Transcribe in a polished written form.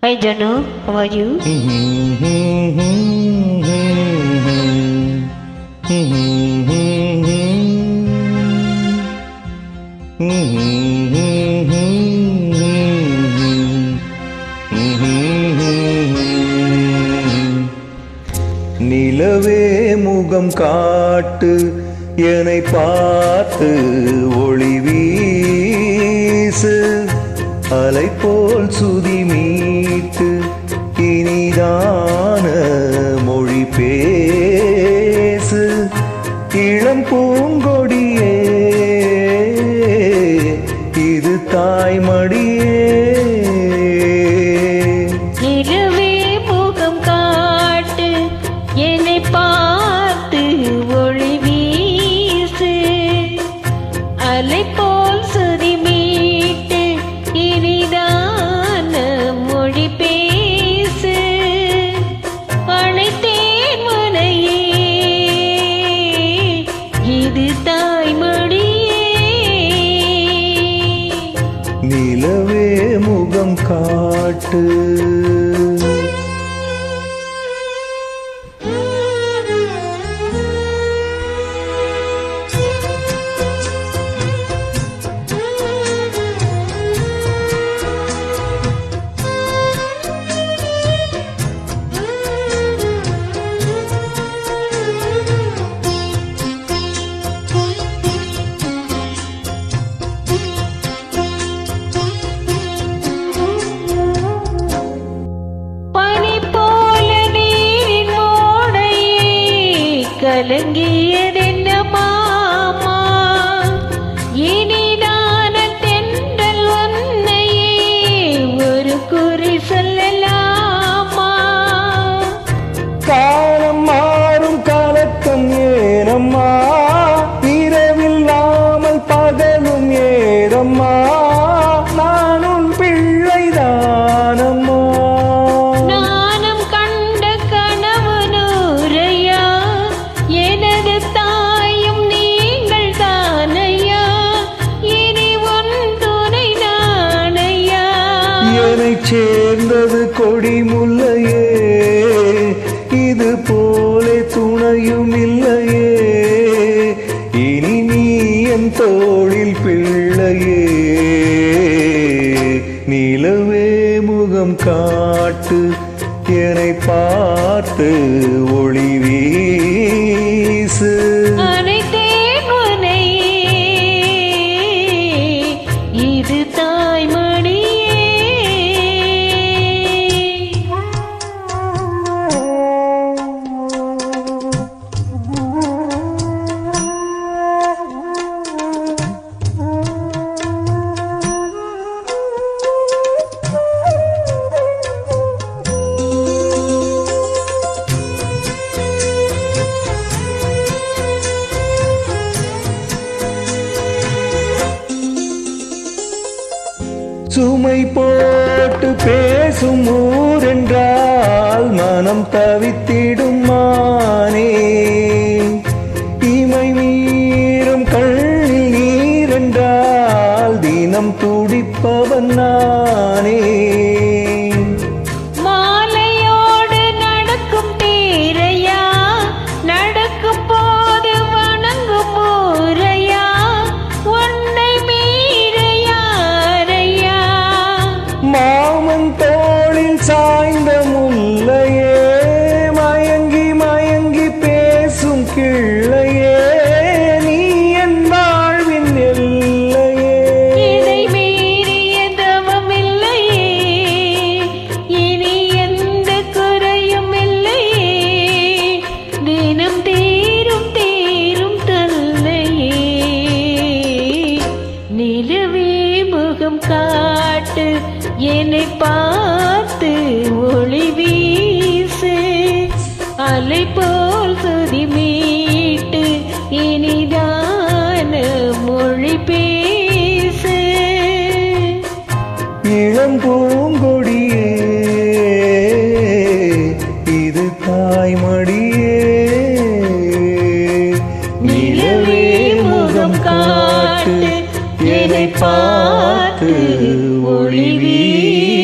Hi Janu, how are you? நிலவே முகம் காட்டு என்னை பார்த்து ஒளி வீசு அலை போல் சுதி மீட்டு இனிதான மொழி பேசு இளம் பூங்கொடியே இது தாய்மடியே அலை போல் சுதி மீட்டு இனிதான மொழி பேசு அழைத்தேன் முனையே இது தாய்மடியே நிலவே முகம் காட்டு கலங்கியதென்ன மாமா இனிதான தென்றல் ஒன்னையே ஒரு குறி சொல்லலாமா காலம் மாறும் கலக்கம் ஏனம்மா இரவில்லாமல் பகலும் ஏறம்மா நான் உன் பிள்ளைதானம்மா நானும் கண்ட கனவு நூறையா எனது தாயும் நீங்கள் தானையா இனி உன் துணை நானையா என்னைச் சேர்ந்தது கொடி முல்லையே இது போலே துணையும் இல்லையே இனி நீ என் தோளில் பிள்ளையே நிலவே முகம் காட்டு என்னை பார்த்து ஒளி வீசு அனைத்தேன் முனையே இது தாய்மடியே சுமை போட்டு பேசும் ஊரென்றால் மனம் தவித்திடும் மானே இமை மீறும் கண்ணில் நீரென்றால் தினம் துடிப்பவன் நானே மாலையோடு நடக்கும் தேரையா நடக்கும் போது வணங்கும் ஊரையா உன்னை மீற யாரையா மாமன் தோளில் சாய்ந்த முல்லையே மயங்கி மயங்கி பேசும் கிள்ளையே நீ என் வாழ்வின் எல்லையே இதை மீறிய தவமில்லையே இனி எந்த குறையும் இல்லையே தினம் தீரும் தீரும் தல்லையே நிலவே முகம் காட்டு என்னை பார்த்து ஒளி வீசு அலை போல் சுதி மீட்டு இனிதான மொழி பேசு இளம் பூங்கொடியே இது தாய்மடியே நிலவே முகம் காட்டு என்னை பார்த்து ஒளி வீசு.